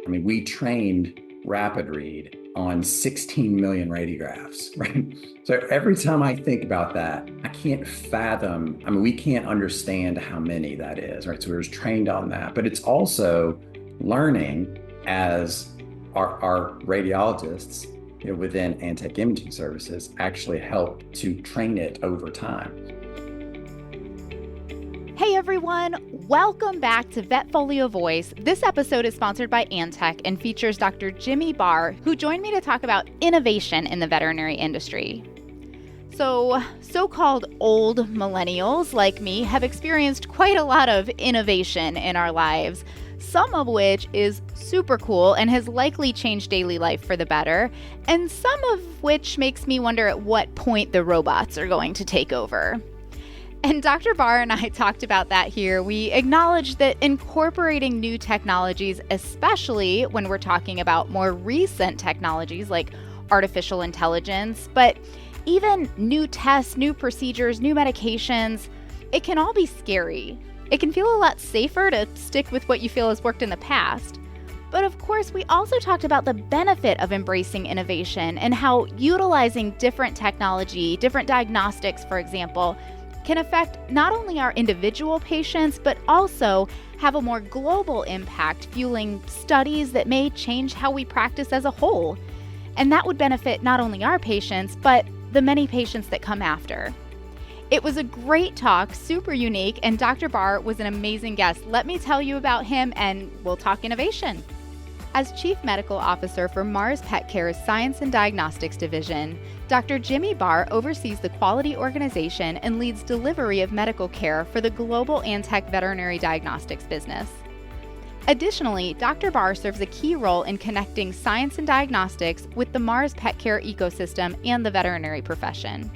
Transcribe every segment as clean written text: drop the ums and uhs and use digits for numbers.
I mean, we trained Rapid Read on 16 million radiographs, right? So every time I think about that, I can't fathom, I mean, we can't understand how many that is, right? So we were trained on that, but it's also learning as our radiologists, within Antech Imaging Services actually help to train it over time. Hey everyone, welcome back to VetFolio Voice. This episode is sponsored by Antech and features Dr. Jimmy Barr, who joined me to talk about innovation in the veterinary industry. So-called old millennials like me have experienced quite a lot of innovation in our lives, some of which is super cool and has likely changed daily life for the better, and some of which makes me wonder at what point the robots are going to take over. And Dr. Barr and I talked about that here. We acknowledged that incorporating new technologies, especially when we're talking about more recent technologies like artificial intelligence, but even new tests, new procedures, new medications, it can all be scary. It can feel a lot safer to stick with what you feel has worked in the past. But of course, we also talked about the benefit of embracing innovation and how utilizing different technology, different diagnostics, for example, can affect not only our individual patients, but also have a more global impact, fueling studies that may change how we practice as a whole. And that would benefit not only our patients, but the many patients that come after. It was a great talk, super unique, and Dr. Barr was an amazing guest. Let me tell you about him, and we'll talk innovation. As Chief Medical Officer for Mars Pet Care's Science and Diagnostics Division, Dr. Jimmy Barr oversees the quality organization and leads delivery of medical care for the global Antech veterinary diagnostics business. Additionally, Dr. Barr serves a key role in connecting science and diagnostics with the Mars Pet Care ecosystem and the veterinary profession.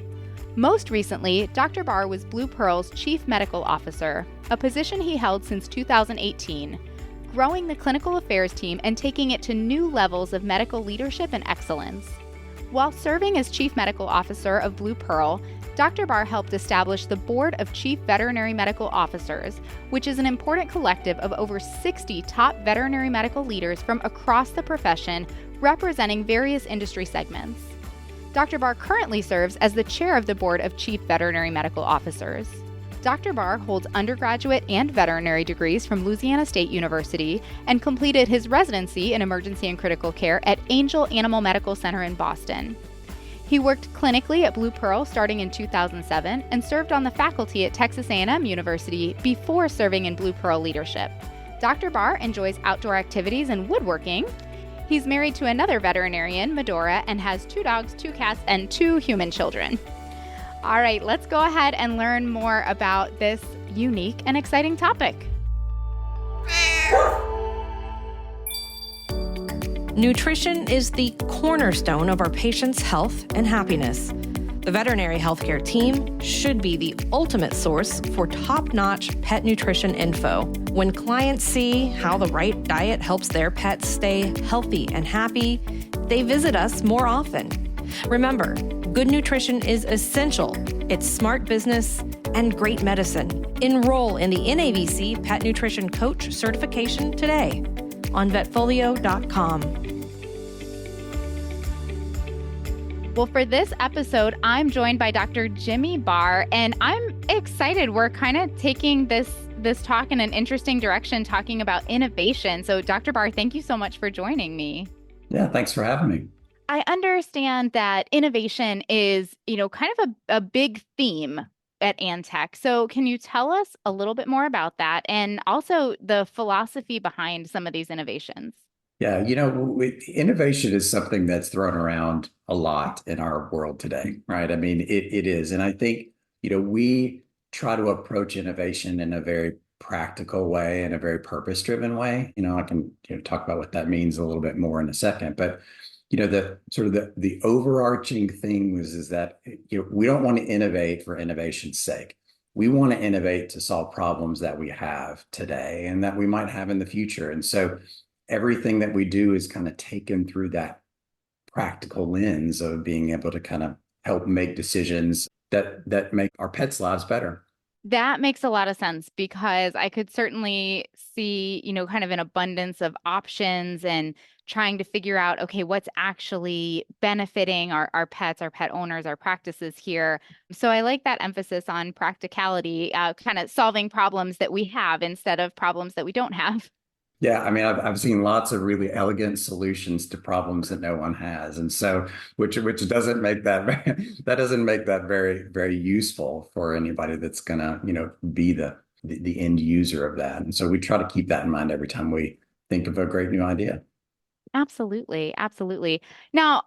Most recently, Dr. Barr was Blue Pearl's Chief Medical Officer, a position he held since 2018. Growing the clinical affairs team and taking it to new levels of medical leadership and excellence. While serving as Chief Medical Officer of Blue Pearl, Dr. Barr helped establish the Board of Chief Veterinary Medical Officers, which is an important collective of over 60 top veterinary medical leaders from across the profession representing various industry segments. Dr. Barr currently serves as the chair of the Board of Chief Veterinary Medical Officers. Dr. Barr holds undergraduate and veterinary degrees from Louisiana State University and completed his residency in emergency and critical care at Angel Animal Medical Center in Boston. He worked clinically at Blue Pearl starting in 2007 and served on the faculty at Texas A&M University before serving in Blue Pearl leadership. Dr. Barr enjoys outdoor activities and woodworking. He's married to another veterinarian, Medora, and has 2 dogs, 2 cats, and 2 human children. All right, let's go ahead and learn more about this unique and exciting topic. Nutrition is the cornerstone of our patients' health and happiness. The veterinary healthcare team should be the ultimate source for top-notch pet nutrition info. When clients see how the right diet helps their pets stay healthy and happy, they visit us more often. Remember, good nutrition is essential. It's smart business and great medicine. Enroll in the NAVC Pet Nutrition Coach certification today on vetfolio.com. Well, for this episode, I'm joined by Dr. Jimmy Barr, and I'm excited. We're kind of taking this talk in an interesting direction, talking about innovation. So, Dr. Barr, thank you so much for joining me. Yeah, thanks for having me. I understand that innovation is, kind of a big theme at Antech. So can you tell us a little bit more about that and also the philosophy behind some of these innovations? Yeah, innovation is something that's thrown around a lot in our world today, right? I mean, it is. And I think, we try to approach innovation in a very practical way and a very purpose-driven way. I can talk about what that means a little bit more in a second, but the sort of the overarching thing is that we don't want to innovate for innovation's sake. We want to innovate to solve problems that we have today and that we might have in the future. And so everything that we do is kind of taken through that practical lens of being able to kind of help make decisions that make our pets' lives better. That makes a lot of sense because I could certainly see, kind of an abundance of options and trying to figure out, okay, what's actually benefiting our pets, our pet owners, our practices here. So I like that emphasis on practicality, kind of solving problems that we have instead of problems that we don't have. Yeah, I mean, I've seen lots of really elegant solutions to problems that no one has, and so which doesn't make that that doesn't make that very useful for anybody that's gonna be the end user of that. And so we try to keep that in mind every time we think of a great new idea. Absolutely, absolutely. Now,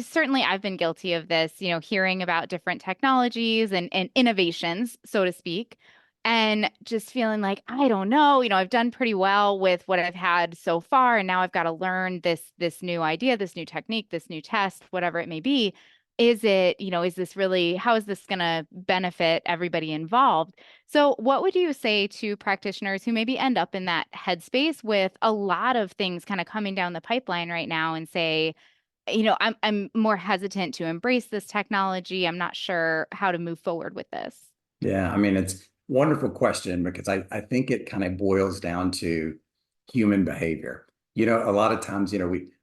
certainly I've been guilty of this, hearing about different technologies and innovations, so to speak, and just feeling like, I don't know, I've done pretty well with what I've had so far, and now I've got to learn this new idea, this new technique, this new test, whatever it may be. Is this really, how is this going to benefit everybody involved? So, what would you say to practitioners who maybe end up in that headspace with a lot of things kind of coming down the pipeline right now and say, I'm more hesitant to embrace this technology. I'm not sure how to move forward with this. Yeah, I mean, it's a wonderful question because I think it kind of boils down to human behavior. A lot of times,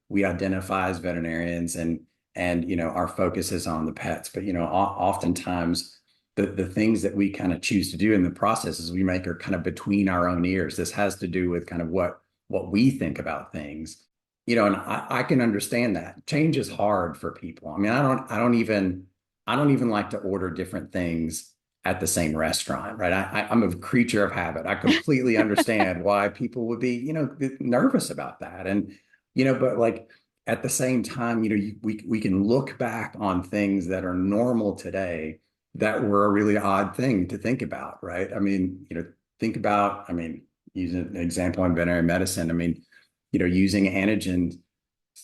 we identify as veterinarians and our focus is on the pets, but oftentimes the things that we kind of choose to do in the processes we make are kind of between our own ears. This has to do with kind of what we think about things. And I can understand that. Change is hard for people. I mean, I don't even like to order different things at the same restaurant, right? I'm a creature of habit. I completely understand why people would be, nervous about that. And, but like at the same time, we can look back on things that are normal today that were a really odd thing to think about, right? I mean, think about, I mean, using an example in veterinary medicine, I mean, using antigen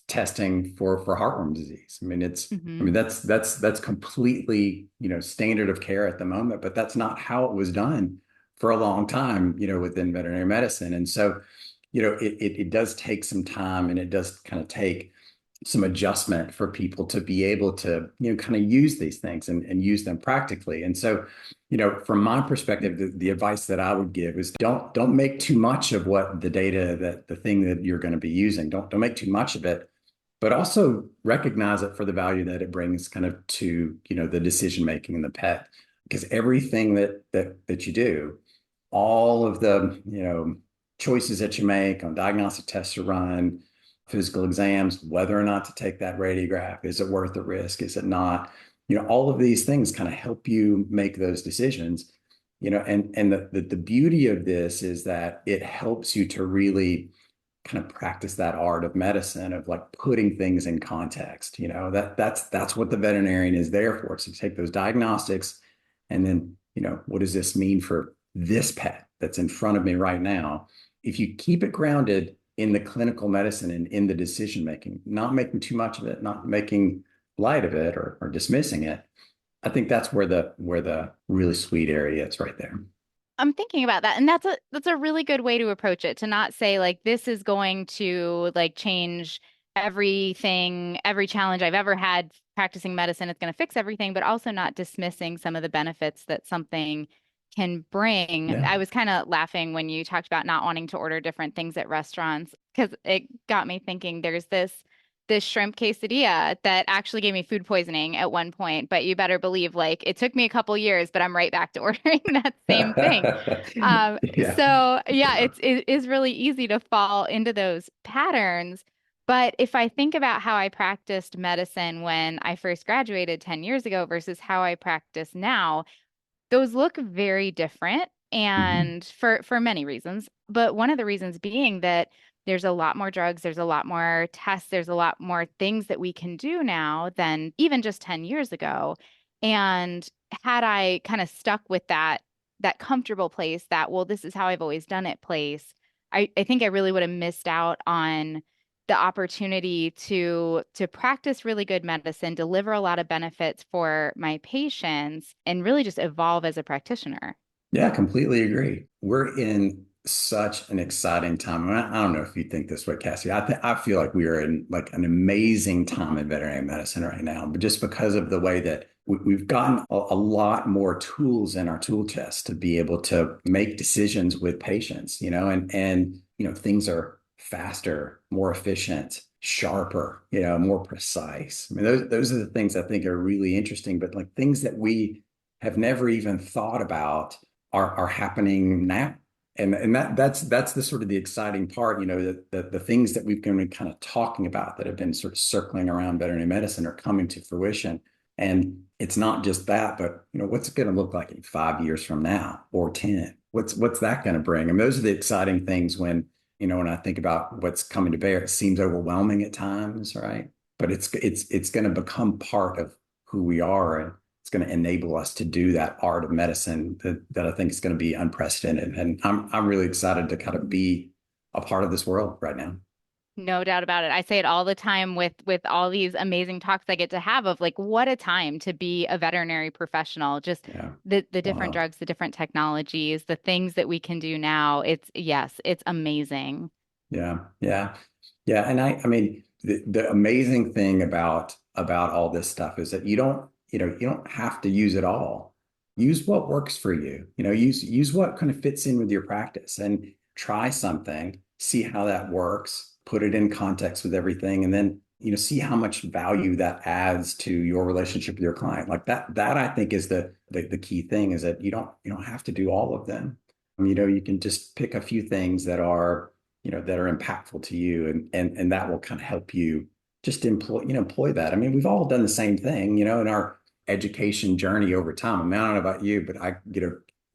testing for heartworm disease. I Hmm. mean, that's completely, standard of care at the moment, but that's not how it was done for a long time, within veterinary medicine. And so, it does take some time and it does kind of take some adjustment for people to be able to, kind of use these things and use them practically. And so, from my perspective, the advice that I would give is don't make too much of what the data that the thing that you're going to be using. Don't make too much of it, but also recognize it for the value that it brings kind of to, the decision making in the pet. Because everything that you do, all of the, choices that you make on diagnostic tests to run, physical exams, whether or not to take that radiograph, is it worth the risk? Is it not? All of these things kind of help you make those decisions. And the beauty of this is that it helps you to really kind of practice that art of medicine of like putting things in context. That's what the veterinarian is there for. So take those diagnostics and then, what does this mean for this pet that's in front of me right now? If you keep it grounded in the clinical medicine and in the decision making, not making too much of it, not making light of it or dismissing it, I think that's where the really sweet area is right there. I'm thinking about that, and that's a really good way to approach it, to not say like this is going to like change everything, every challenge I've ever had practicing medicine, it's going to fix everything, but also not dismissing some of the benefits that something can bring. Yeah. I was kind of laughing when you talked about not wanting to order different things at restaurants because it got me thinking there's this shrimp quesadilla that actually gave me food poisoning at one point, but you better believe like it took me a couple years, but I'm right back to ordering that same thing. Yeah. So yeah, it is really easy to fall into those patterns. But if I think about how I practiced medicine when I first graduated 10 years ago versus how I practice now, those look very different Mhm. and for many reasons. But one of the reasons being that there's a lot more drugs, there's a lot more tests, there's a lot more things that we can do now than even just 10 years ago. And had I kind of stuck with that comfortable place, that, well, this is how I've always done it place, I think I really would have missed out on the opportunity to practice really good medicine, deliver a lot of benefits for my patients, and really just evolve as a practitioner. Yeah, completely agree. We're in such an exciting time. I don't know if you think this way, Cassie. I feel like we are in like an amazing time in veterinary medicine right now, but just because of the way that we've gotten a lot more tools in our tool chest to be able to make decisions with patients, and things are faster, more efficient, sharper, more precise. I mean, those are the things I think are really interesting, but like things that we have never even thought about are happening now. And that's the sort of the exciting part, the things that we've been kind of talking about that have been sort of circling around veterinary medicine are coming to fruition. And it's not just that, but what's it going to look like in 5 years from now or 10? What's that going to bring? And those are the exciting things when I think about what's coming to bear. It seems overwhelming at times, right? But it's going to become part of who we are, and it's going to enable us to do that art of medicine that I think is going to be unprecedented. And I'm really excited to kind of be a part of this world right now. No doubt about it. I say it all the time with all these amazing talks I get to have of like what a time to be a veterinary professional. Just Yeah. the different Wow. drugs, the different technologies, the things that we can do now. It's yes, it's amazing. Yeah. Yeah. Yeah. And I mean, the amazing thing about all this stuff is that you don't have to use it all. Use what works for you. Use what kind of fits in with your practice and try something, see how that works, put it in context with everything, and then see how much value that adds to your relationship with your client. Like that I think is the key thing, is that you don't have to do all of them. You can just pick a few things that are impactful to you, and that will kind of help you just employ that. I mean, we've all done the same thing, in our education journey over time. I mean, I don't know about you, but I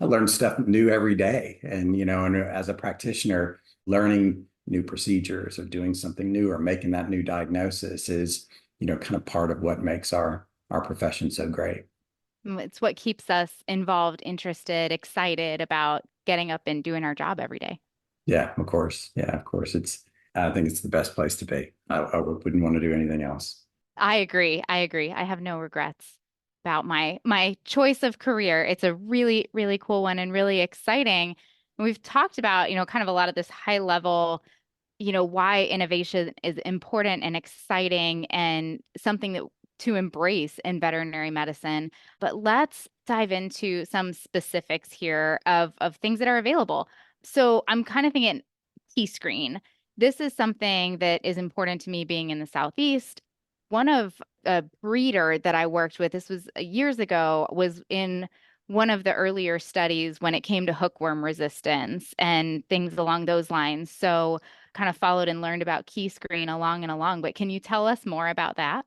learn stuff new every day. And as a practitioner, learning new procedures or doing something new or making that new diagnosis is, kind of part of what makes our profession so great. It's what keeps us involved, interested, excited about getting up and doing our job every day. Yeah, of course. Yeah, of course. I think it's the best place to be. I wouldn't want to do anything else. I agree. I agree. I have no regrets about my choice of career. It's a really, really cool one and really exciting. And we've talked about, kind of a lot of this high level, why innovation is important and exciting and something that to embrace in veterinary medicine. But let's dive into some specifics here of things that are available. So I'm kind of thinking key screen. This is something that is important to me being in the Southeast. One of a breeder that I worked with, this was years ago, was in one of the earlier studies when it came to hookworm resistance and things along those lines. So kind of followed and learned about key screen along and along. But can you tell us more about that?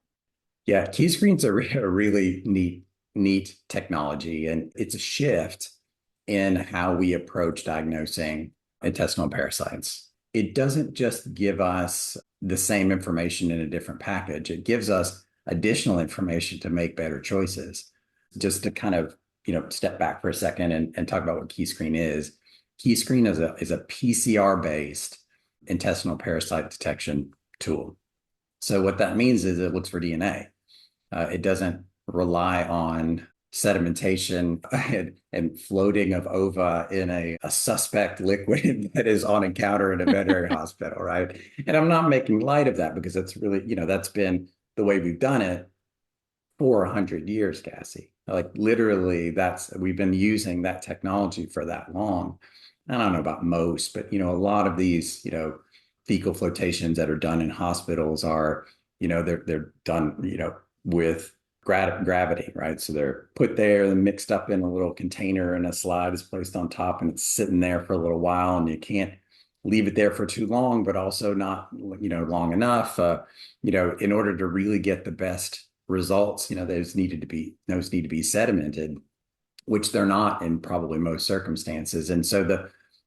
Yeah, key screens are a really neat technology, and it's a shift in how we approach diagnosing intestinal parasites. It doesn't just give us the same information in a different package. It gives us additional information to make better choices. Just to kind of, step back for a second and talk about what key screen is. Key screen is a PCR based intestinal parasite detection tool. So what that means is it looks for DNA. It doesn't rely on sedimentation and floating of ova in a suspect liquid that is on a counter in a veterinary hospital, right? And I'm not making light of that because that's really, that's been the way we've done it for 100 years, Cassie. Like literally, we've been using that technology for that long. I don't know about most, but a lot of these, fecal flotations that are done in hospitals are, they're done, with gravity, right? So they're put there and mixed up in a little container, and a slide is placed on top, and it's sitting there for a little while, and you can't leave it there for too long, but also not, long enough. In order to really get the best results, those need to be sedimented, which they're not in probably most circumstances. And so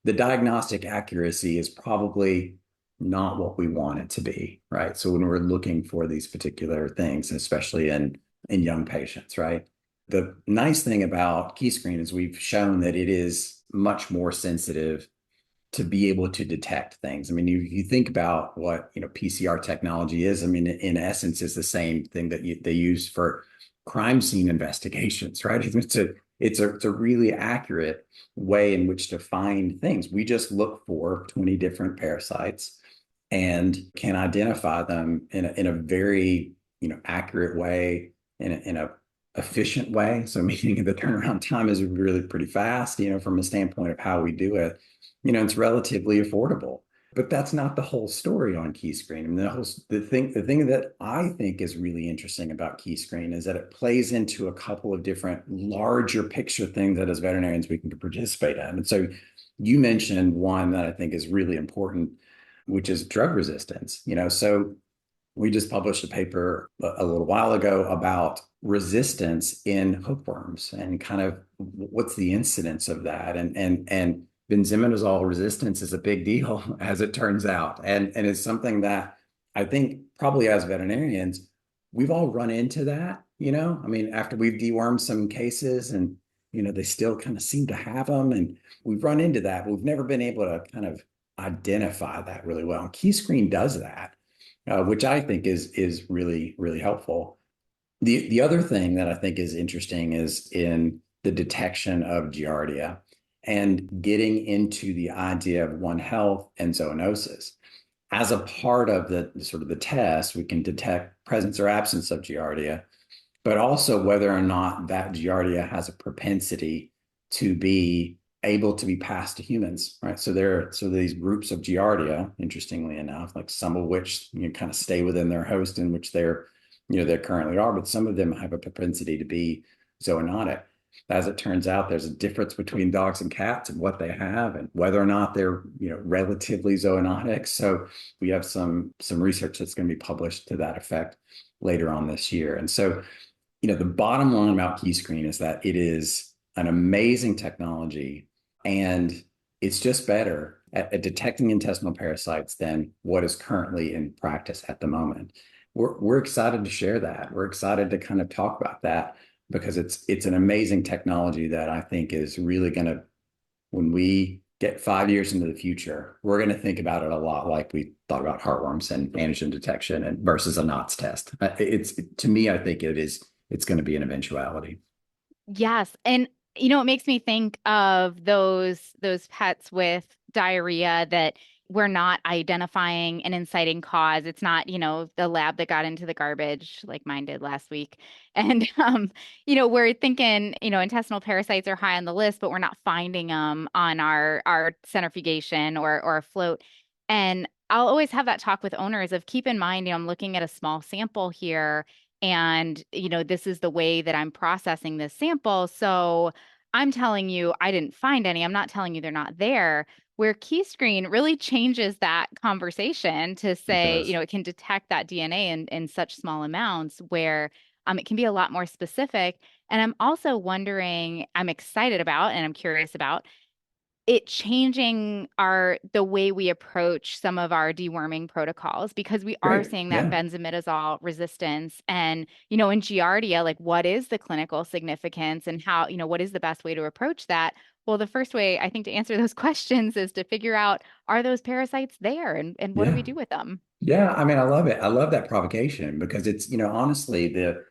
the diagnostic accuracy is probably not what we want it to be, right? So when we're looking for these particular things, especially in young patients, right? The nice thing about key screen is we've shown that it is much more sensitive to be able to detect things. I mean, you think about what PCR technology is. I mean, in essence, it's the same thing that they use for crime scene investigations, right? It's a really accurate way in which to find things. We just look for 20 different parasites and can identify them in a very accurate way in a efficient way. So meaning the turnaround time is really pretty fast, from a standpoint of how we do it. It's relatively affordable. But that's not the whole story on Keyscreen. I mean, the thing that I think is really interesting about Keyscreen is that it plays into a couple of different larger picture things that as veterinarians we can participate in. And so you mentioned one that I think is really important, which is drug resistance. So we just published a paper a little while ago about resistance in hookworms and kind of what's the incidence of that. And benzimidazole resistance is a big deal, as it turns out. And it's something that I think probably as veterinarians, we've all run into that, I mean, after we've dewormed some cases and, they still kind of seem to have them. And we've run into that, but we've never been able to kind of identify that really well. And Keyscreen does that, which I think is really, really helpful. The other thing that I think is interesting is in the detection of Giardia and getting into the idea of One Health and zoonosis. As a part of the sort of the test, we can detect presence or absence of Giardia, but also whether or not that Giardia has a propensity to be able to be passed to humans, right? So these groups of Giardia, interestingly enough, like some of which kind of stay within their host in which they currently are, but some of them have a propensity to be zoonotic. As it turns out, there's a difference between dogs and cats and what they have and whether or not they're relatively zoonotic. So we have some research that's going to be published to that effect later on this year. And so the bottom line about Keyscreen is that it is an amazing technology, and it's just better at detecting intestinal parasites than what is currently in practice at the moment. We're excited to share that. We're excited to kind of talk about that because it's an amazing technology that I think is really going to, when we get 5 years into the future, we're going to think about it a lot like we thought about heartworms and antigen detection and versus a NOTS test. To me, I think it's going to be an eventuality. Yes. And it makes me think of those pets with diarrhea that we're not identifying an inciting cause. It's not, the lab that got into the garbage like mine did last week. And we're thinking, intestinal parasites are high on the list, but we're not finding them on our centrifugation or float. And I'll always have that talk with owners of keep in mind, I'm looking at a small sample here and, this is the way that I'm processing this sample. So I'm telling you, I didn't find any. I'm not telling you they're not there. Where Keyscreen really changes that conversation to It say, does. it can detect that DNA in such small amounts where it can be a lot more specific. And I'm also wondering, I'm excited about and I'm curious about it changing the way we approach some of our deworming protocols because we are Great. seeing that Yeah. benzimidazole resistance and in Giardia, like what is the clinical significance and how what is the best way to approach that. Well, the first way I think to answer those questions is to figure out, are those parasites there and what do we Yeah. do with them? Yeah. I mean, I love it. I love that provocation because it's, honestly, the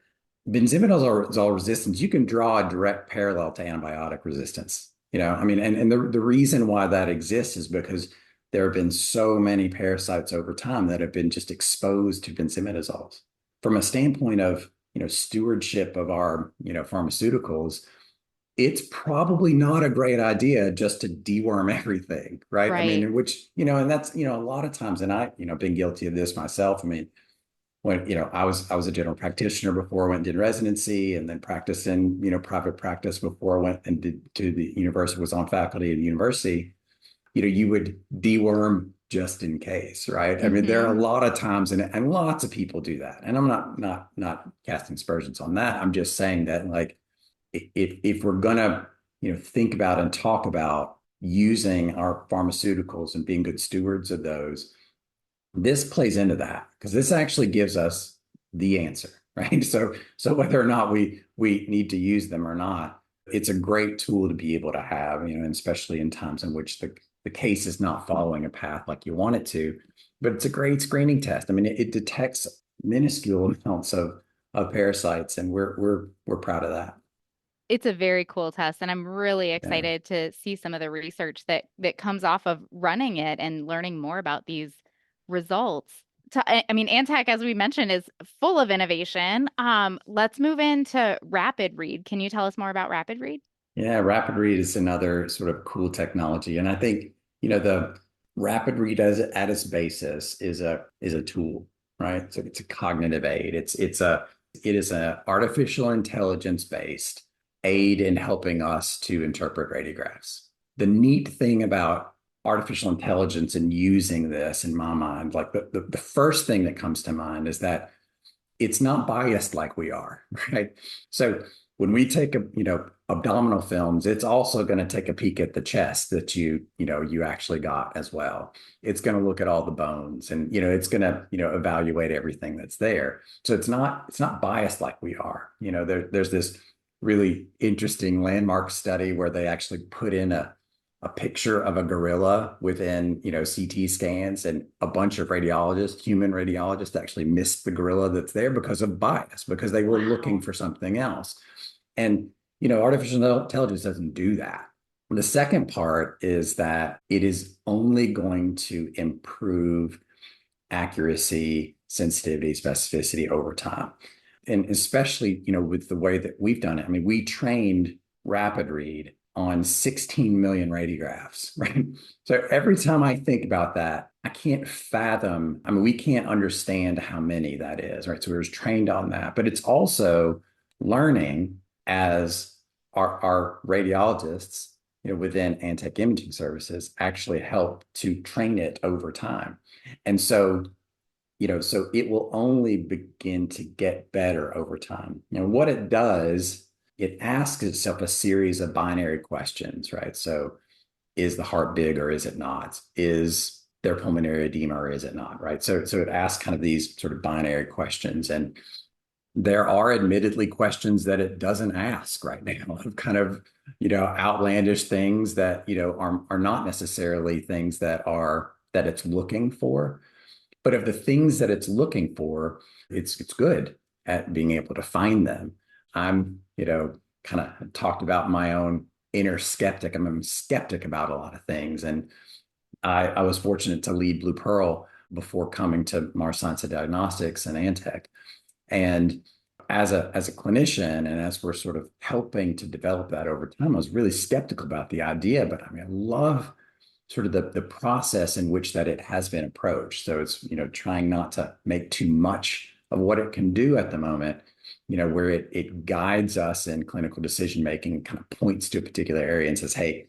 benzimidazole resistance, you can draw a direct parallel to antibiotic resistance. I mean, and the reason why that exists is because there have been so many parasites over time that have been just exposed to benzimidazoles. From a standpoint of, stewardship of our, pharmaceuticals, it's probably not a great idea just to deworm everything, right? I Right. mean, which, and that's, a lot of times, and I, been guilty of this myself. I mean, when I was a general practitioner before I went and did residency and then practiced in private practice before I went and did to the university, was on faculty at the university. You would deworm just in case, right? I mean, there are a Mm-hmm. lot of times, and lots of people do that, and I'm not casting aspersions on that. I'm just saying that, like, if we're gonna think about and talk about using our pharmaceuticals and being good stewards of those, this plays into that because this actually gives us the answer, right? So whether or not we need to use them or not, it's a great tool to be able to have, and especially in times in which the case is not following a path like you want it to. But it's a great screening test. I mean, it detects minuscule amounts of parasites, and we're proud of that. It's a very cool test, and I'm really Yeah. excited to see some of the research that comes off of running it and learning more about these results. I mean, Antech, as we mentioned, is full of innovation. Let's move into Rapid Read. Can you tell us more about Rapid Read? Yeah, Rapid Read is another sort of cool technology. And I think, the Rapid Read as at its basis is a tool, right? So it's a cognitive aid. It is a artificial intelligence based aid in helping us to interpret radiographs. The neat thing about artificial intelligence and using this in my mind, like the first thing that comes to mind is that it's not biased like we are, right? So when we take abdominal films, it's also going to take a peek at the chest that you actually got as well. It's going to look at all the bones, and it's going to evaluate everything that's there. So it's not biased like we are. There's this really interesting landmark study where they actually put in a picture of a gorilla within, CT scans, and a bunch of radiologists, human radiologists, actually missed the gorilla that's there because of bias, because they were looking Wow. for something else. And, artificial intelligence doesn't do that. The second part is that it is only going to improve accuracy, sensitivity, specificity over time. And especially, with the way that we've done it. I mean, we trained Rapid Read on 16 million radiographs, right? So every time I think about that, I can't fathom, I mean, we can't understand how many that is, right? So we were trained on that, but it's also learning as our radiologists, within Antech Imaging Services actually help to train it over time. And so it will only begin to get better over time. What it does, it asks itself a series of binary questions, right? So is the heart big or is it not? Is there pulmonary edema or is it not, right? So it asks kind of these sort of binary questions. And there are admittedly questions that it doesn't ask right now of kind of, outlandish things that, are not necessarily things that it's looking for. But of the things that it's looking for, it's good at being able to find them. I'm, kind of talked about my own inner skeptic. I'm a skeptic about a lot of things. And I was fortunate to lead Blue Pearl before coming to Mars Science and Diagnostics and Antech. And as a clinician, and as we're sort of helping to develop that over time, I was really skeptical about the idea, but I mean, I love sort of the process in which that it has been approached. So it's, trying not to make too much of what it can do at the moment, where it guides us in clinical decision making, kind of points to a particular area and says, hey,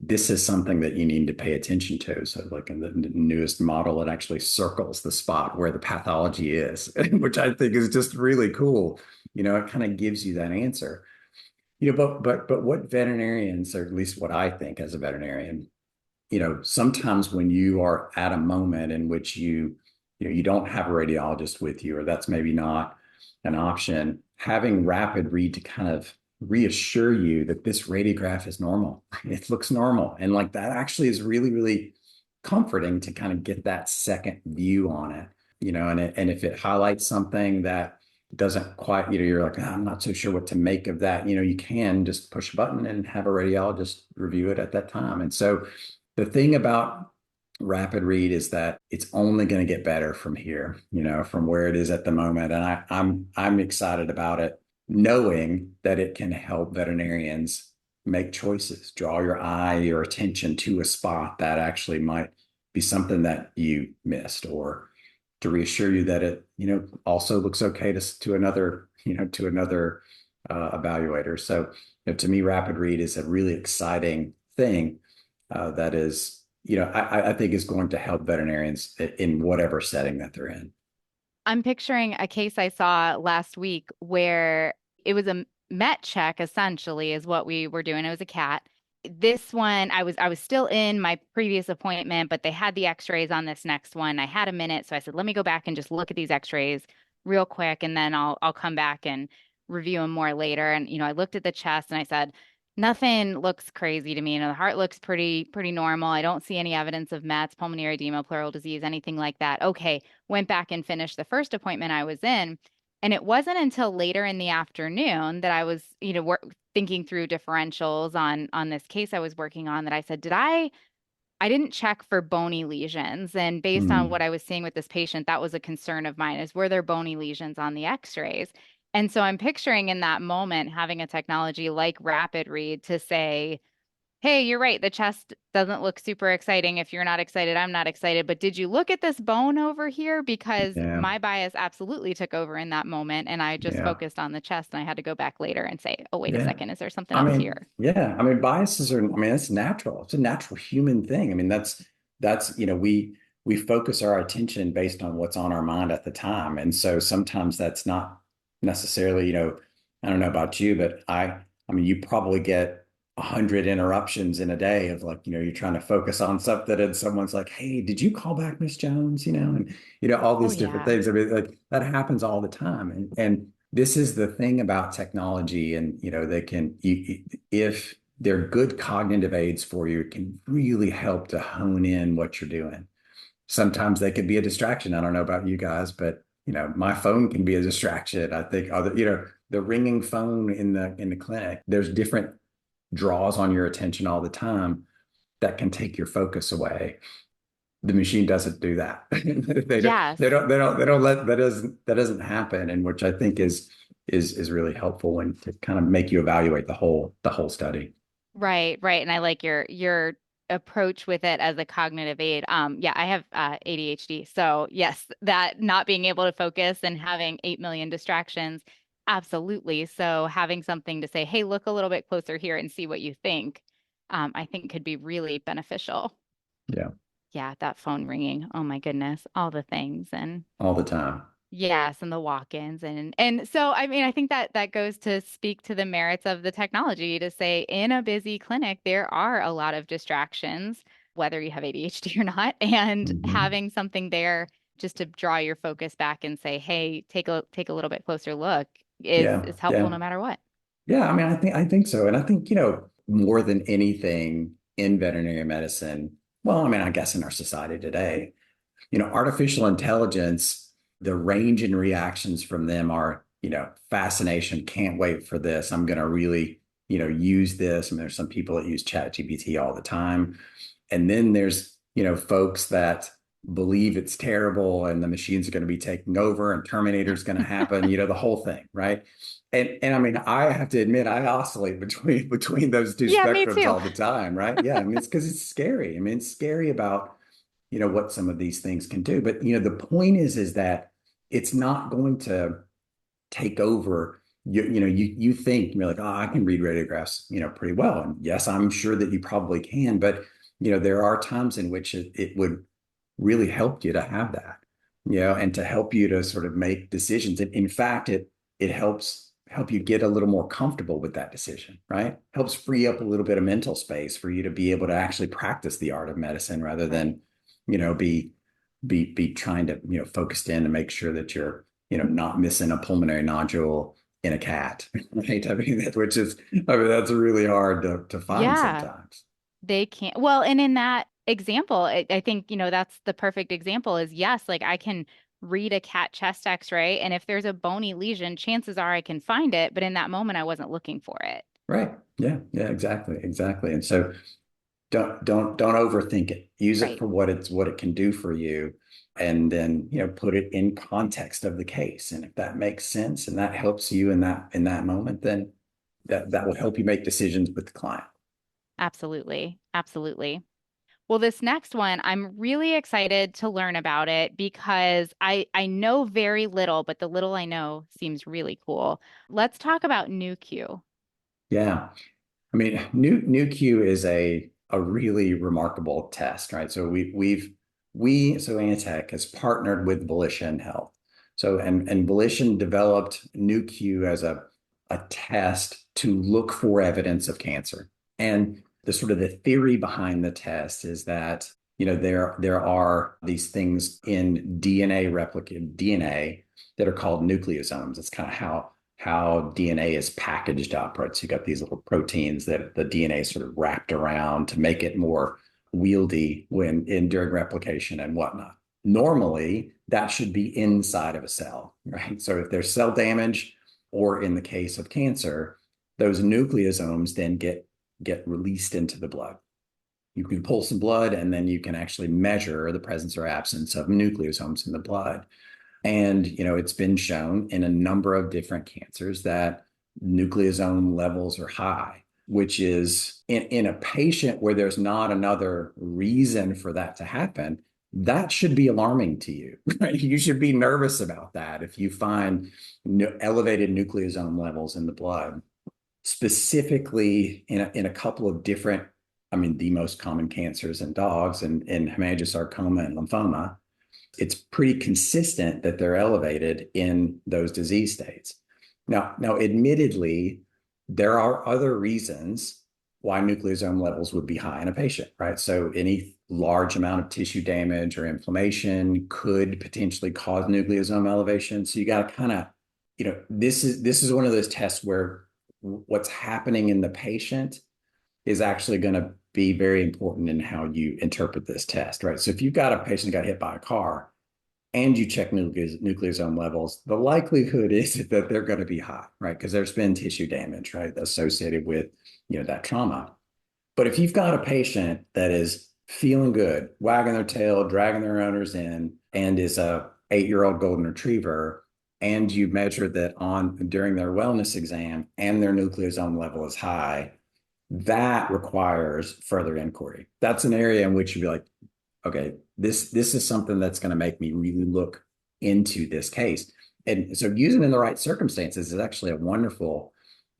this is something that you need to pay attention to. So like in the newest model, it actually circles the spot where the pathology is, which I think is just really cool. It kind of gives you that answer. But what veterinarians, or at least what I think as a veterinarian, sometimes when you are at a moment in which you don't have a radiologist with you, or that's maybe not an option, having Rapid Read to kind of reassure you that this radiograph is normal. It looks normal. And like that actually is really, really comforting to kind of get that second view on it, and if it highlights something that doesn't quite, you're like, I'm not so sure what to make of that. You can just push a button and have a radiologist review it at that time. And so the thing about Rapid Read is that it's only going to get better from here, from where it is at the moment. And I'm excited about it, knowing that it can help veterinarians make choices, draw your attention to a spot that actually might be something that you missed, or to reassure you that it, also looks okay to another, evaluator. So, to me, Rapid Read is a really exciting thing that is, I think is going to help veterinarians in whatever setting that they're in. I'm picturing a case I saw last week where it was a Met check, essentially, is what we were doing. It was a cat. This one, I was still in my previous appointment, but they had the x-rays on this next one. I had a minute, so I said, let me go back and just look at these x-rays real quick, and then I'll come back and review them more later. And I looked at the chest and I said, nothing looks crazy to me. The heart looks pretty normal. I don't see any evidence of Mets, pulmonary edema, pleural disease, anything like that. Okay, went back and finished the first appointment I was in. And it wasn't until later in the afternoon that I was, thinking through differentials on this case I was working on, that I said, did I I didn't check for bony lesions. And based on what Mm, I was seeing with this patient, that was a concern of mine is were there bony lesions on the x-rays? And so I'm picturing in that moment having a technology like Rapid Read to say, hey, you're right. The chest doesn't look super exciting. If you're not excited, I'm not excited. But did you look at this bone over here? Because yeah, my bias absolutely took over in that moment. And I just yeah, focused on the chest and I had to go back later and say, oh, wait a yeah. second. Is there something I else mean, here? yeah. I mean, biases are. I mean, it's natural. It's a natural human thing. I mean, that's we focus our attention based on what's on our mind at the time, and so sometimes that's not necessarily. I don't know about you, but I mean, you probably get 100 interruptions in a day of like, you're trying to focus on something, and someone's like, "Hey, did you call back Miss Jones?" And all Oh, these different yeah. things. I mean, like that happens all the time, and this is the thing about technology, and they can, if they're good cognitive aids for you, it can really help to hone in what you're doing. Sometimes they can be a distraction. I don't know about you guys, but my phone can be a distraction. I think the ringing phone in the clinic, there's different draws on your attention all the time that can take your focus away. The machine doesn't do that. They don't, they Yes. don't, they don't, they don't let that doesn't happen. And which I think is really helpful when to kind of make you evaluate the whole study. Right, right. And I like your approach with it as a cognitive aid. Yeah, I have ADHD. So yes, that not being able to focus and having 8 million distractions, absolutely. So having something to say, hey, look a little bit closer here and see what you think, I think could be really beneficial. Yeah, Yeah, that phone ringing. Oh my goodness, all the things. And all the time. yes, and the walk-ins and so I mean I think that that goes to speak to the merits of the technology to say in a busy clinic there are a lot of distractions whether you have ADHD or not and Hmm. having something there just to draw your focus back and say hey take a little bit closer look Yeah, is helpful yeah, no matter what. yeah. I mean, I think so, and I think more than anything in veterinary medicine. Well, I mean, I guess in our society today, artificial intelligence, the range and reactions from them are, fascination. Can't wait for this. I'm going to really, use this. I mean, there's some people that use ChatGPT all the time. And then there's, folks that believe it's terrible and the machines are going to be taking over and Terminator's going to happen, the whole thing, right? And I mean, I have to admit, I oscillate between those two Yeah, me spectrums too. all the time, right? Yeah, I mean, it's because it's scary. I mean, it's scary about what some of these things can do. But the point is that it's not going to take over. You think you're like, oh, I can read radiographs, pretty well. And yes, I'm sure that you probably can, but there are times in which it would really help you to have that, and to help you to sort of make decisions. In fact, it help you get a little more comfortable with that decision, right? Helps free up a little bit of mental space for you to be able to actually practice the art of medicine rather Right. than, be trying to, focused in to make sure that you're, not missing a pulmonary nodule in a cat, right? I mean, that's really hard to find Yeah. sometimes. They can't. Well, and in that example, I think, that's the perfect example is yes, like I can read a cat chest x-ray, and if there's a bony lesion, chances are I can find it, but in that moment I wasn't looking for it. Right. Yeah. Yeah, exactly. Exactly. And so don't overthink it. Use it Right. for what it can do for you. And then, put it in context of the case. And if that makes sense and that helps you in that moment, then that will help you make decisions with the client. Absolutely. Absolutely. Well, this next one, I'm really excited to learn about it because I know very little, but the little I know seems really cool. Let's talk about NuQ. Yeah. I mean, NuQ is a really remarkable test, right? So so Antech has partnered with Volition Health. So and Volition developed NuQ as a test to look for evidence of cancer. And the theory behind the test is that there are these things in DNA replicate DNA that are called nucleosomes. It's kind of how DNA is packaged up, right? So you got these little proteins that the DNA is sort of wrapped around to make it more wieldy during replication and whatnot. Normally, that should be inside of a cell, right? So if there's cell damage, or in the case of cancer, those nucleosomes then get released into the blood. you can pull some blood and then you can actually measure the presence or absence of nucleosomes in the blood. And, it's been shown in a number of different cancers that nucleosome levels are high, which is in a patient where there's not another reason for that to happen. That should be alarming to you, right? You should be nervous about that if you find elevated nucleosome levels in the blood, specifically in a couple of different, the most common cancers in dogs and in hemangiosarcoma and lymphoma. It's pretty consistent that they're elevated in those disease states. Now, admittedly, there are other reasons why nucleosome levels would be high in a patient, right? So any large amount of tissue damage or inflammation could potentially cause nucleosome elevation. So you got to kind of, this is one of those tests where what's happening in the patient is actually going to be very important in how you interpret this test, right? So if you've got a patient that got hit by a car and you check nucleosome levels, the likelihood is that they're going to be high, right? Because there's been tissue damage, right, associated with, that trauma. But if you've got a patient that is feeling good, wagging their tail, dragging their owners in, and is a 8-year-old golden retriever, and you measure that during their wellness exam and their nucleosome level is high, that requires further inquiry. That's an area in which you'd be like, okay, this is something that's going to make me really look into this case. And so using it in the right circumstances is actually a wonderful,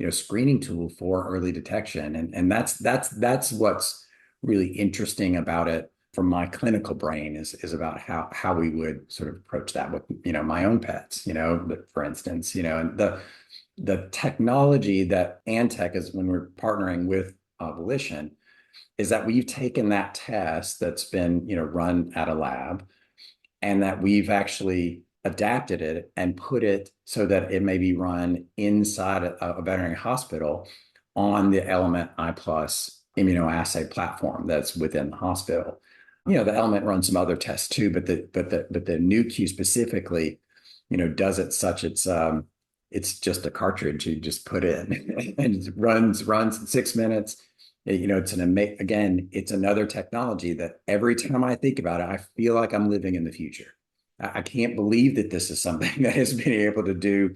screening tool for early detection. And that's what's really interesting about it from my clinical brain is about how we would sort of approach that with, my own pets, for instance, and the technology that Antech is when we're partnering with Volition is that we've taken that test that's been, run at a lab and that we've actually adapted it and put it so that it may be run inside a veterinary hospital on the Element I+ immunoassay platform that's within the hospital. The Element runs some other tests too, but the Nu.Q specifically, does it such it's just a cartridge you just put in and it runs in 6 minutes. It's another technology that every time I think about it, I feel like I'm living in the future. I can't believe that this is something that has been able to do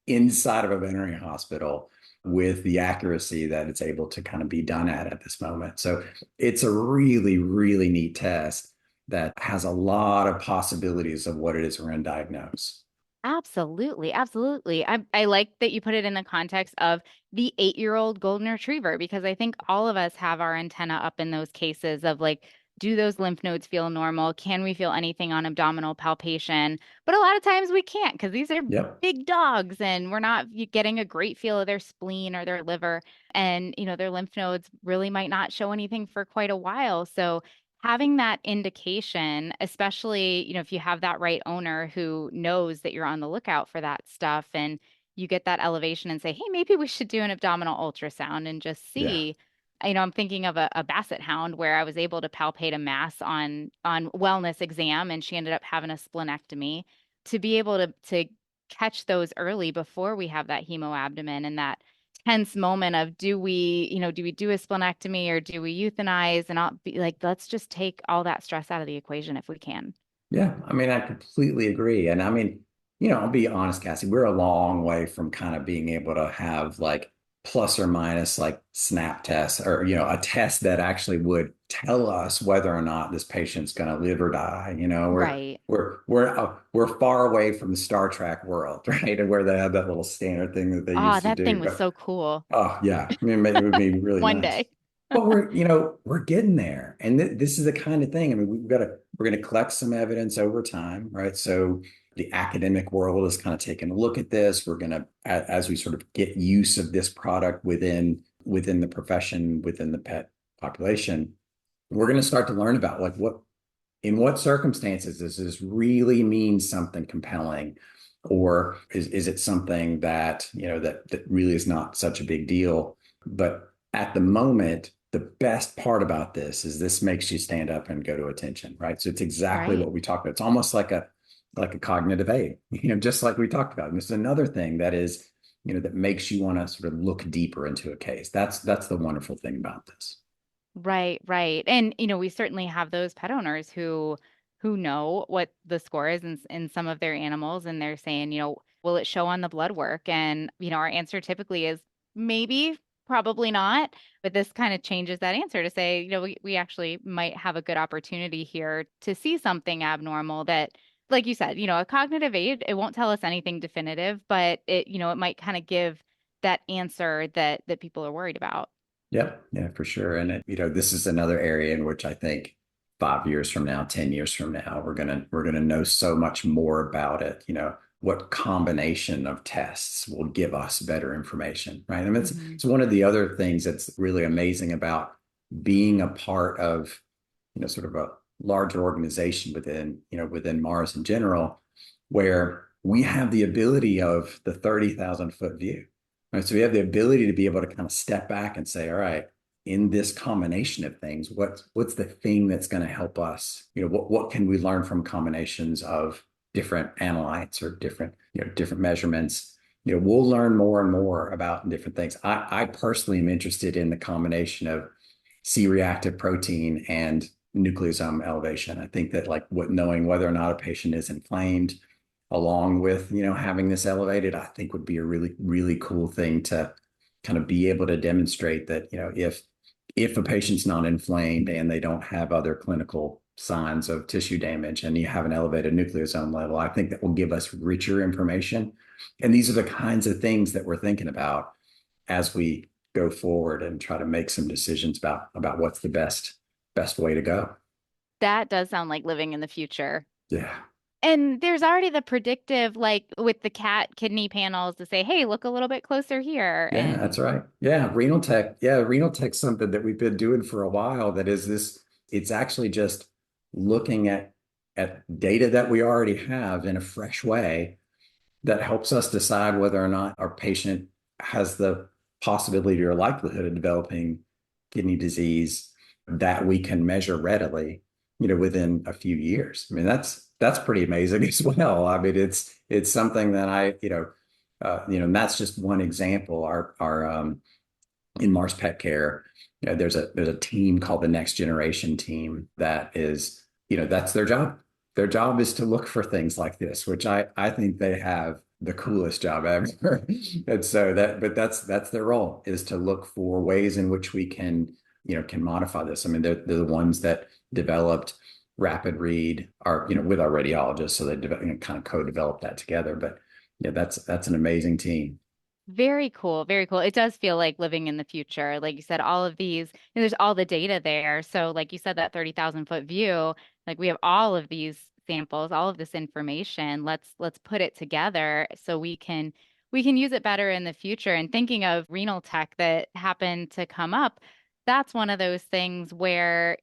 inside of a veterinary hospital with the accuracy that it's able to kind of be done at this moment. So it's a really, really neat test that has a lot of possibilities of what it is we're going to diagnose. Absolutely, absolutely. I like that you put it in the context of the 8-year-old golden retriever because I think all of us have our antenna up in those cases of like, do those lymph nodes feel normal? Can we feel anything on abdominal palpation? But a lot of times we can't because these are Yep. big dogs and we're not getting a great feel of their spleen or their liver. And, their lymph nodes really might not show anything for quite a while. So having that indication, especially, if you have that right owner who knows that you're on the lookout for that stuff and you get that elevation and say, hey, maybe we should do an abdominal ultrasound and just Yeah. see. I'm thinking of a basset hound where I was able to palpate a mass on wellness exam and she ended up having a splenectomy to be able to catch those early before we have that hemoabdomen and that tense moment of do we do a splenectomy or do we euthanize and I'll be like, let's just take all that stress out of the equation if we can. Yeah. I completely agree. And I'll be honest, Cassie, we're a long way from kind of being able to have like plus or minus like snap tests or, a test that actually would tell us whether or not this patient's going to live or die. Right. We're far away from the Star Trek world, right? And where they have that little standard thing that they Ah, used to that thing do. was But so cool. oh yeah, it would be really One nice. day. But we're getting there, and this is the kind of thing. We're going to collect some evidence over time, right? So the academic world is kind of taking a look at this. We're going to, as we sort of get use of this product within the profession, within the pet population, we're going to start to learn about like in what circumstances does this really mean something compelling, or is it something that that really is not such a big deal? But at the moment, the best part about this makes you stand up and go to attention, right? So it's exactly Right. what we talked about. It's almost like a cognitive aid, just like we talked about. And this is another thing that is, that makes you want to sort of look deeper into a case. That's the wonderful thing about this. Right, right. And we certainly have those pet owners who know what the score is in some of their animals and they're saying, will it show on the blood work? And, our answer typically is maybe, probably not. But this kind of changes that answer to say, we actually might have a good opportunity here to see something abnormal that, like you said, a cognitive aid, it won't tell us anything definitive, but it might kind of give that answer that people are worried about. Yep, yeah, for sure. And this is another area in which I think 5 years from now, 10 years from now, we're gonna know so much more about it. What combination of tests will give us better information, right? I mean, it's one of the other things that's really amazing about being a part of, sort of a larger organization within Mars in general, where we have the ability of the 30,000 foot view. Right. So we have the ability to be able to kind of step back and say, all right, in this combination of things, what's the thing that's going to help us? What can we learn from combinations of different analytes or different measurements? We'll learn more and more about different things. I personally am interested in the combination of C-reactive protein and nucleosome elevation. I think that like knowing whether or not a patient is inflamed along with, having this elevated, I think would be a really, really cool thing to kind of be able to demonstrate that, if a patient's not inflamed and they don't have other clinical signs of tissue damage and you have an elevated nucleosome level, I think that will give us richer information. And these are the kinds of things that we're thinking about as we go forward and try to make some decisions about what's the best way to go. That does sound like living in the future. Yeah. And there's already the predictive, like with the cat kidney panels to say, hey, look a little bit closer here. Yeah, And that's right. Yeah, renal tech. Yeah, renal tech's something that we've been doing for a while that is this, it's actually just looking at data that we already have in a fresh way that helps us decide whether or not our patient has the possibility or likelihood of developing kidney disease that we can measure readily, within a few years. I mean, that's pretty amazing as well. I mean, it's something that and that's just one example. Our in Mars Pet Care, there's a team called the Next Generation team that is, that's their job. Their job is to look for things like this, which I think they have the coolest job ever. And so but that's their role, is to look for ways in which we can modify this. I mean, they're the ones that developed rapid read, with our radiologists, so they kind of co-developed that together. But yeah, that's an amazing team. very cool, very cool. It does feel like living in the future. Like you said, all of these, and there's all the data there. So, like you said, that 30,000 foot view, like we have all of these samples, all of this information. Let's put it together so we can use it better in the future. And thinking of renal tech that happened to come up, that's one of those things where,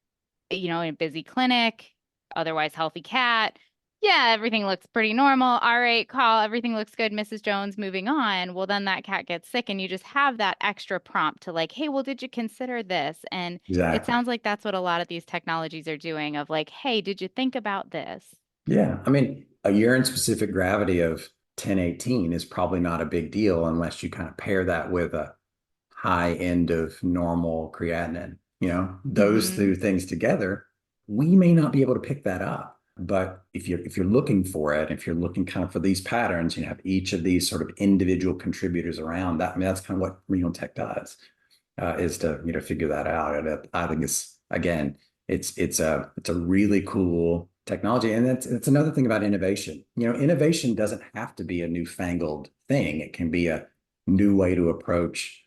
in a busy clinic, otherwise healthy cat. Yeah, everything looks pretty normal. All right, call. Everything looks good. Mrs. Jones, moving on. Well, then that cat gets sick, and you just have that extra prompt to like, hey, well, did you consider this? And it Exactly. sounds like that's what a lot of these technologies are doing of like, hey, did you think about this? Yeah. I mean, a urine specific gravity of 1018 is probably not a big deal unless you kind of pair that with a high end of normal creatinine. Those Hmm. two things together, we may not be able to pick that up. But if you're looking for it, if you're looking kind of for these patterns, you have each of these sort of individual contributors around that. I mean, that's kind of what renal tech does, is to figure that out. And I think it's, again, it's a really cool technology, and it's another thing about innovation. Innovation doesn't have to be a newfangled thing. It can be a new way to approach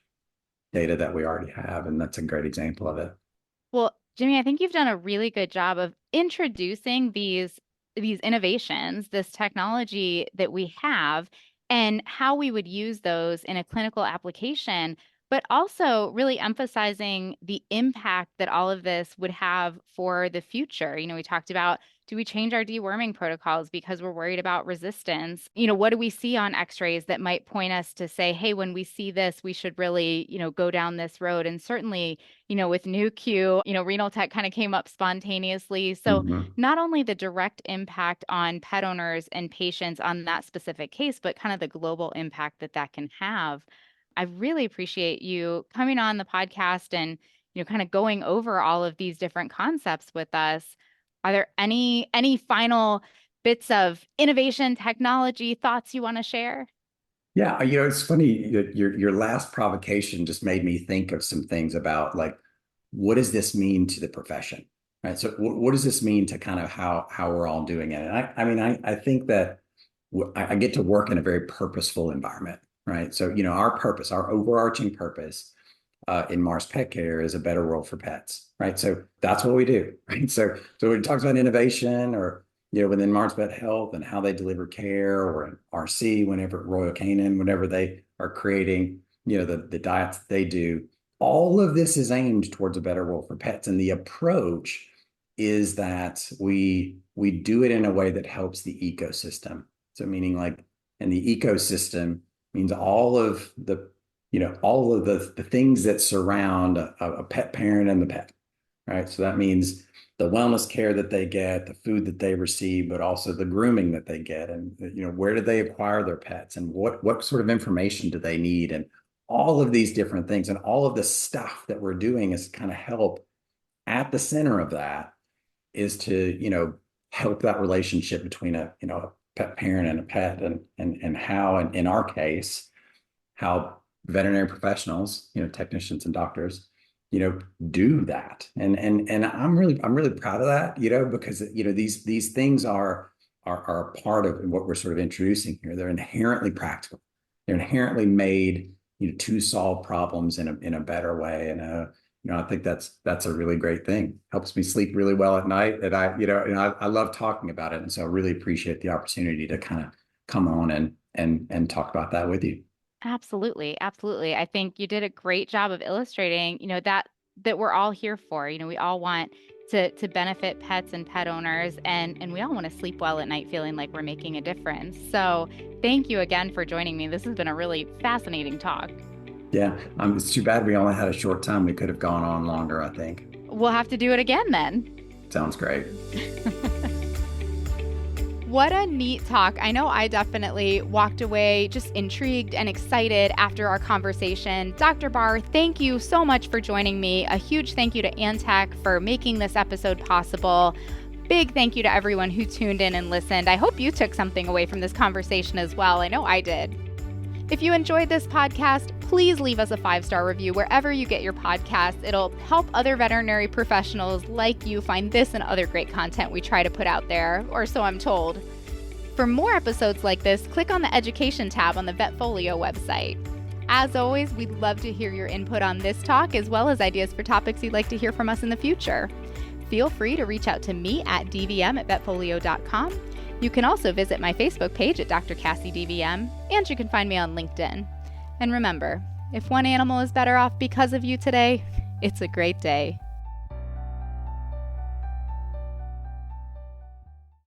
data that we already have, and that's a great example of it. Well, Jimmy, I think you've done a really good job of introducing these innovations, this technology that we have, and how we would use those in a clinical application, but also really emphasizing the impact that all of this would have for the future. We talked about, do we change our deworming protocols because we're worried about resistance? What do we see on x-rays that might point us to say, hey, when we see this, we should really, go down this road? And certainly, with NuQ, renal tech kind of came up spontaneously. So Mhm. not only the direct impact on pet owners and patients on that specific case, but kind of the global impact that that can have. I really appreciate you coming on the podcast and kind of going over all of these different concepts with us. Are there any final bits of innovation, technology thoughts you want to share? Yeah, it's funny. Your last provocation just made me think of some things about like, what does this mean to the profession, right? So, what does this mean to kind of how we're all doing it? And I mean, I think that I get to work in a very purposeful environment, right? So, our purpose, our overarching purpose in Mars Pet Care is a better world for pets, right? So that's what we do, right? So when it talks about innovation or within Mars Vet Health and how they deliver care, or in RC, whenever Royal Canin, whenever they are creating, the diets that they do, all of this is aimed towards a better world for pets. And the approach is that we do it in a way that helps the ecosystem. So meaning like, and the ecosystem means all of the things that surround a pet parent and the pet, right? So that means the wellness care that they get, the food that they receive, but also the grooming that they get, and where do they acquire their pets, and what sort of information do they need, and all of these different things, and all of the stuff that we're doing is kind of help. At the center of that is to help that relationship between a pet parent and a pet, and how, and in our case, how veterinary professionals, technicians and doctors, do that. And I'm really proud of that, because these things are a part of what we're sort of introducing here. They're inherently practical. They're inherently made, to solve problems in a better way. And I think that's a really great thing. Helps me sleep really well at night. And I love talking about it. And so I really appreciate the opportunity to kind of come on and talk about that with you. Absolutely. Absolutely. I think you did a great job of illustrating, that we're all here for. We all want to benefit pets and pet owners, and we all want to sleep well at night feeling like we're making a difference. So thank you again for joining me. This has been a really fascinating talk. Yeah, it's too bad we only had a short time. We could have gone on longer, I think. We'll have to do it again then. Sounds great. What a neat talk. I know I definitely walked away just intrigued and excited after our conversation. Dr. Barr, thank you so much for joining me. A huge thank you to Antech for making this episode possible. Big thank you to everyone who tuned in and listened. I hope you took something away from this conversation as well. I know I did. If you enjoyed this podcast, please leave us a 5-star review wherever you get your podcasts. It'll help other veterinary professionals like you find this and other great content we try to put out there, or so I'm told. For more episodes like this, click on the Education tab on the VetFolio website. As always, we'd love to hear your input on this talk, as well as ideas for topics you'd like to hear from us in the future. Feel free to reach out to me at dvm@vetfolio.com. You can also visit my Facebook page at Dr. Cassie DVM, and you can find me on LinkedIn. And remember, if one animal is better off because of you today, it's a great day.